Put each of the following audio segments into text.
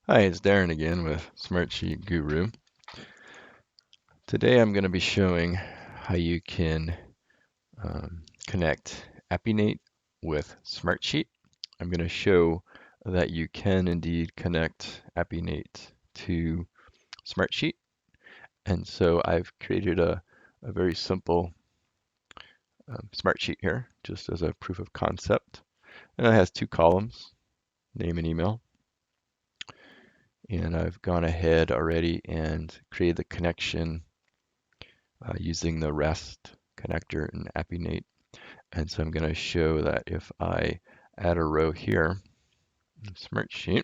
Hi, it's Darren again with Smartsheet Guru. Today I'm going to be showing how you can connect Appenate with Smartsheet. I'm going to show that you can indeed connect Appenate to Smartsheet. And so I've created a very simple Smartsheet here, just as a proof of concept. And it has two columns, name and email. And I've gone ahead already and created the connection using the REST connector in Appenate. And so I'm going to show that if I add a row here in Smartsheet,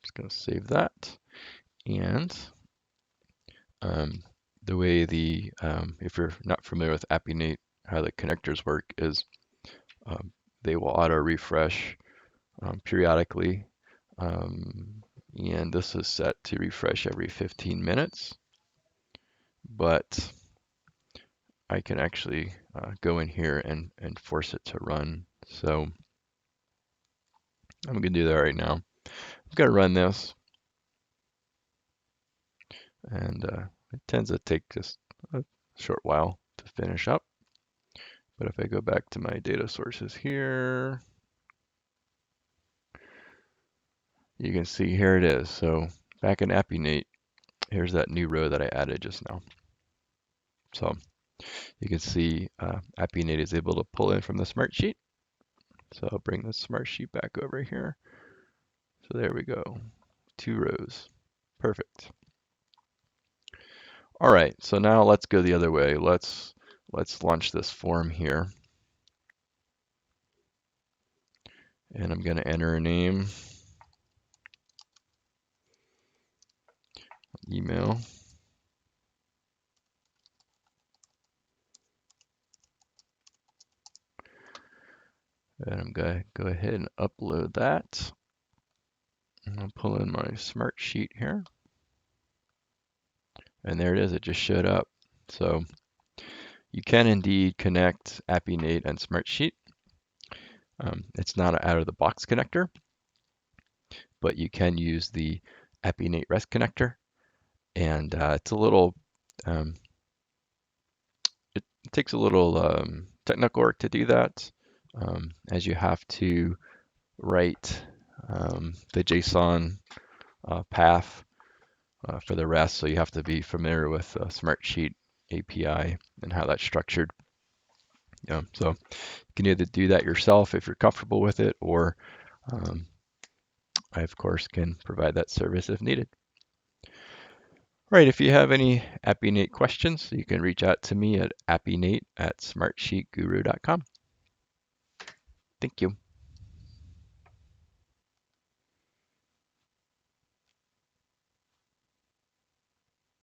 just going to save that. And um, the way if you're not familiar with Appenate, how the connectors work is um, they will auto refresh periodically. And this is set to refresh every 15 minutes, but I can actually go in here and force it to run. So I'm going to do that right now. I'm going to run this, and it tends to take just a short while to finish up. But if I go back to my data sources here, you can see here it is. So back in Appenate, here's that new row that I added just now. So you can see Appenate is able to pull in from the Smartsheet. So I'll bring the Smartsheet back over here. So there we go, 2 rows. Perfect. All right, so now let's go the other way. Let's launch this form here. And I'm going to enter a name, email. And I'm going to go ahead and upload that. And I'll pull in my Smartsheet here. And there it is, it just showed up. So you can indeed connect Appenate and Smartsheet. It's not an out-of-the-box connector, but you can use the Appenate REST connector. And it's a little, it takes a little technical work to do that, as you have to write the JSON path for the REST. So you have to be familiar with Smartsheet API and how that's structured. So you can either do that yourself if you're comfortable with it, or I, of course, can provide that service if needed. Right, if you have any Appenate questions, you can reach out to me at appenate@smartsheetguru.com. Thank you.